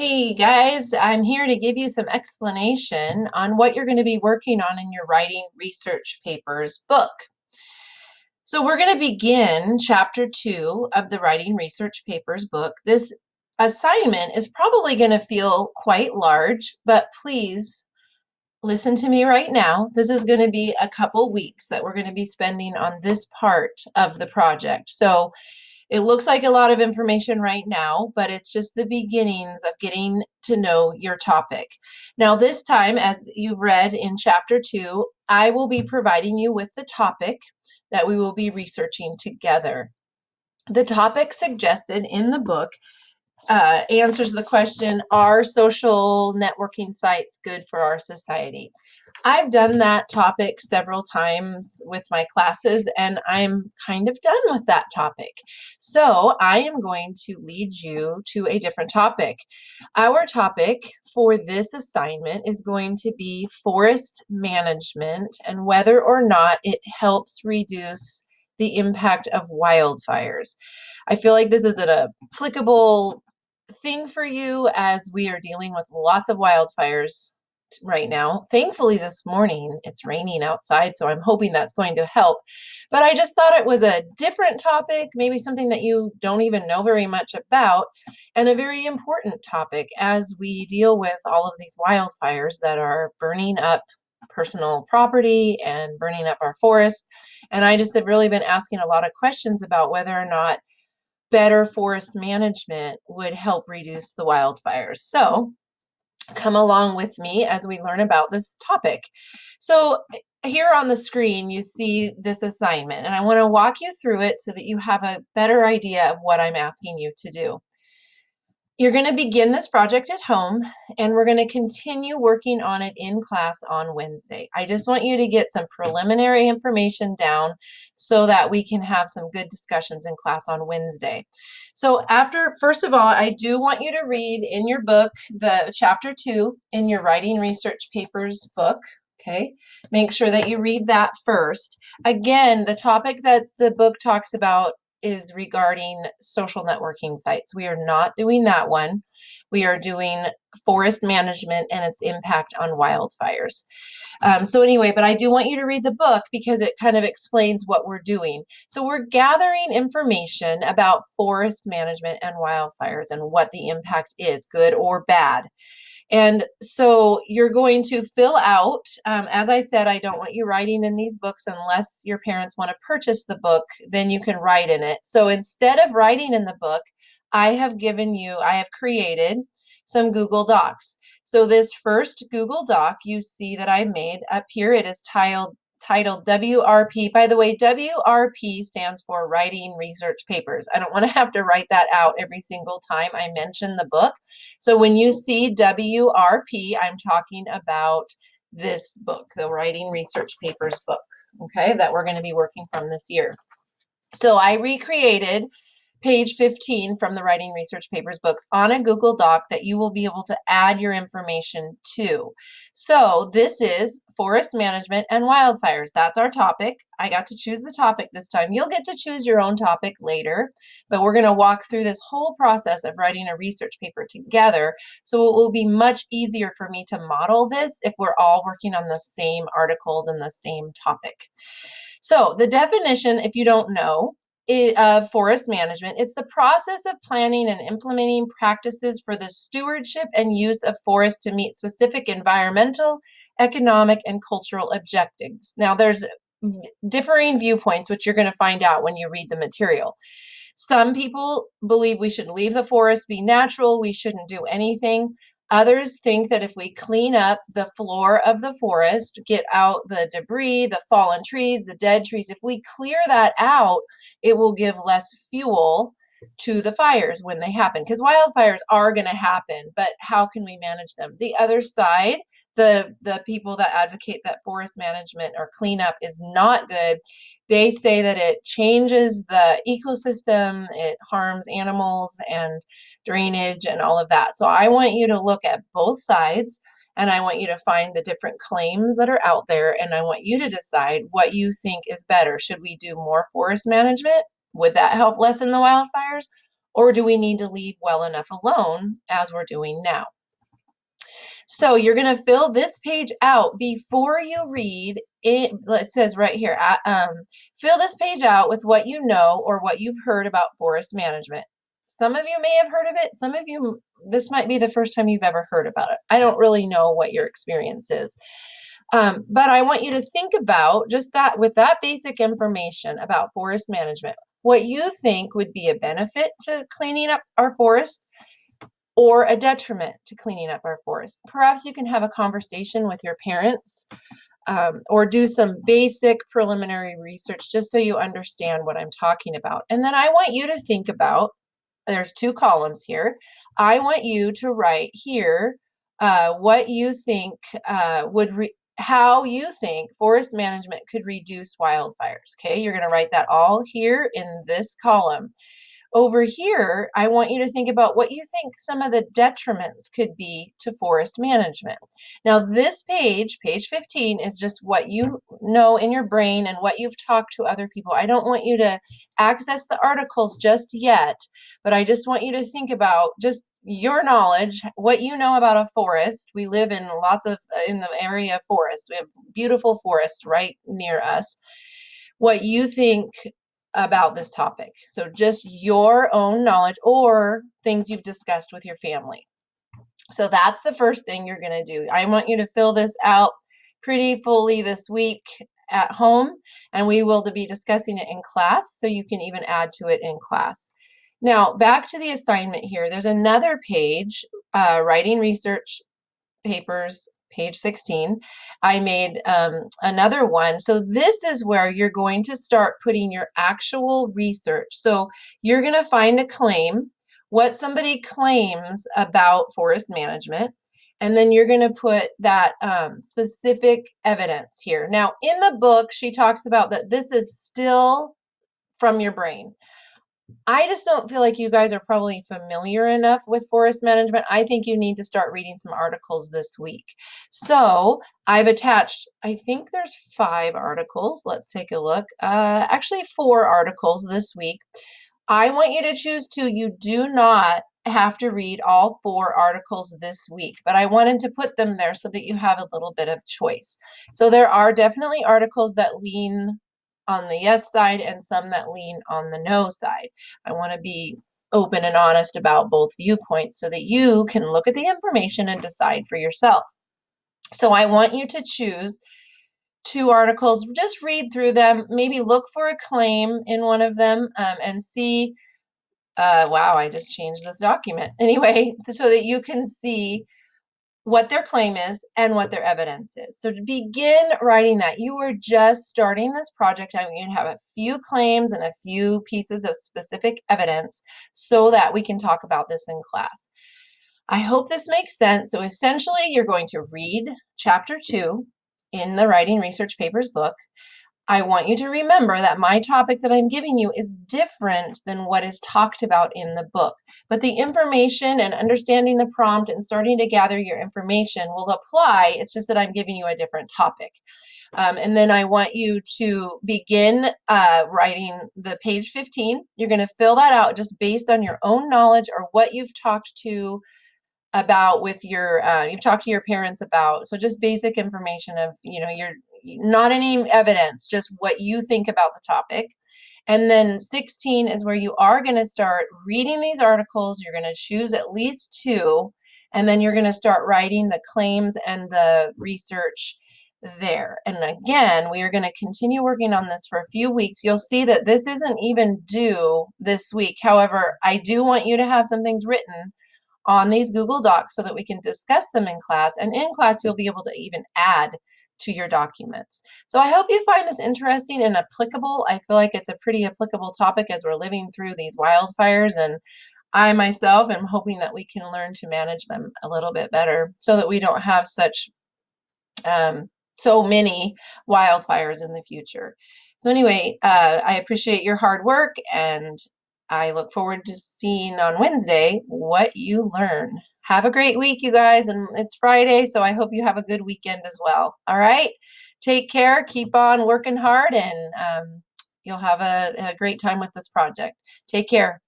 Hey guys, I'm here to give you some explanation on what you're going to be working on in your writing research papers book. So we're going to begin chapter 2 of the writing research papers book. This assignment is probably going to feel quite large, but please listen to me right now. This is going to be a couple weeks that we're going to be spending on this part of the project. So it looks like a lot of information right now, but it's just the beginnings of getting to know your topic. Now, this time, as you've read in chapter 2, I will be providing you with the topic that we will be researching together. The topic suggested in the book answers the question, are social networking sites good for our society? I've done that topic several times with my classes, and I'm kind of done with that topic. So I am going to lead you to a different topic. Our topic for this assignment is going to be forest management and whether or not it helps reduce the impact of wildfires. I feel like this is an applicable thing for you as we are dealing with lots of wildfires right now. Thankfully, this morning it's raining outside, so I'm hoping that's going to help. But I just thought it was a different topic, maybe something that you don't even know very much about, and a very important topic as we deal with all of these wildfires that are burning up personal property and burning up our forests. And I just have really been asking a lot of questions about whether or not better forest management would help reduce the wildfires. So come along with me as we learn about this topic. So here on the screen, you see this assignment, and I want to walk you through it so that you have a better idea of what I'm asking you to do. You're going to begin this project at home, and we're going to continue working on it in class on Wednesday. I just want you to get some preliminary information down so that we can have some good discussions in class on Wednesday. So first of all, I do want you to read in your book the chapter 2 in your writing research papers book. Okay, make sure that you read that first. Again, the topic that the book talks about is regarding social networking sites. We are not doing that one. We are doing forest management and its impact on wildfires. So anyway, but I do want you to read the book because it kind of explains what we're doing. So we're gathering information about forest management and wildfires and what the impact is, good or bad. And so you're going to fill out, as I said, I don't want you writing in these books unless your parents want to purchase the book, then you can write in it. So instead of writing in the book, I have created some Google Docs. So this first Google Doc you see that I made up here, it is titled WRP. By the way, WRP stands for Writing Research Papers. I don't want to have to write that out every single time I mention the book. So when you see WRP, I'm talking about this book, the Writing Research Papers books, okay, that we're going to be working from this year. So I recreated page 15 from the Writing Research Papers books on a Google Doc that you will be able to add your information to. So this is forest management and wildfires. That's our topic. I got to choose the topic this time. You'll get to choose your own topic later, but we're going to walk through this whole process of writing a research paper together. So it will be much easier for me to model this if we're all working on the same articles and the same topic. So the definition, if you don't know, of forest management, it's the process of planning and implementing practices for the stewardship and use of forests to meet specific environmental, economic, and cultural objectives. Now, there's differing viewpoints, which you're going to find out when you read the material. Some people believe we should leave the forest be natural, we shouldn't do anything. Others think that if we clean up the floor of the forest, get out the debris, the fallen trees, the dead trees, if we clear that out, it will give less fuel to the fires when they happen. Because wildfires are going to happen, but how can we manage them? The other side, the people that advocate that forest management or cleanup is not good, they say that it changes the ecosystem, it harms animals and drainage and all of that. So I want you to look at both sides, and I want you to find the different claims that are out there, and I want you to decide what you think is better. Should we do more forest management? Would that help lessen the wildfires? or do we need to leave well enough alone as we're doing now? So you're going to fill this page out before you read it. It says right here, fill this page out with what you know or what you've heard about forest management. Some of you may have heard of it. Some of you, this might be the first time you've ever heard about it. I don't really know what your experience is. But I want you to think about just that, with that basic information about forest management, what you think would be a benefit to cleaning up our forest or a detriment to cleaning up our forest. Perhaps you can have a conversation with your parents or do some basic preliminary research just so you understand what I'm talking about. And then I want you to think about, there's 2 columns here. I want you to write here what you think how you think forest management could reduce wildfires. Okay, you're going to write that all here in this column. Over here, I want you to think about what you think some of the detriments could be to forest management. Now, this page, page 15, is just what you know in your brain and what you've talked to other people. I don't want you to access the articles just yet, but I just want you to think about just your knowledge, what you know about a forest. We live in in the area of forests. We have beautiful forests right near us. What you think about this topic. So just your own knowledge or things you've discussed with your family. So that's the first thing you're going to do. I want you to fill this out pretty fully this week at home, and we will be discussing it in class, so you can even add to it in class. Now, back to the assignment here. There's another page, writing research papers, page 16. I made another one. So this is where you're going to start putting your actual research. So you're going to find a claim, what somebody claims about forest management, and then you're going to put that specific evidence here. Now, in the book, she talks about that this is still from your brain. I just don't feel like you guys are probably familiar enough with forest management. I think you need to start reading some articles this week. So I've attached, I think there's 5 articles. Let's take a look. Actually 4 articles this week. I want you to choose 2. You do not have to read all 4 articles this week, but I wanted to put them there so that you have a little bit of choice. So there are definitely articles that lean on the yes side and some that lean on the no side. I want to be open and honest about both viewpoints so that you can look at the information and decide for yourself. So I want you to choose 2 articles, just read through them, maybe look for a claim in one of them and see, wow, I just changed this document. Anyway, so that you can see what their claim is and what their evidence is. So to begin writing that, you are just starting this project. I'm going to have a few claims and a few pieces of specific evidence so that we can talk about this in class. I hope this makes sense. So essentially, you're going to read chapter 2 in the Writing Research Papers book. I want you to remember that my topic that I'm giving you is different than what is talked about in the book. But the information and understanding the prompt and starting to gather your information will apply. It's just that I'm giving you a different topic. And then I want you to begin writing the page 15. You're going to fill that out just based on your own knowledge or what you've talked to about with your, you've talked to your parents about. So just basic information of, your not any evidence, just what you think about the topic. And then 16 is where you are going to start reading these articles. You're going to choose at least 2, and then you're going to start writing the claims and the research there. And again, we are going to continue working on this for a few weeks. You'll see that this isn't even due this week. However, I do want you to have some things written on these Google Docs so that we can discuss them in class. And in class, you'll be able to even add to your documents. So I hope you find this interesting and applicable. I feel like it's a pretty applicable topic as we're living through these wildfires, and I myself am hoping that we can learn to manage them a little bit better so that we don't have such so many wildfires in the future. So anyway, I appreciate your hard work, and I look forward to seeing on Wednesday what you learn. Have a great week, you guys, and it's Friday, so I hope you have a good weekend as well. All right, take care, keep on working hard, and you'll have a great time with this project. Take care.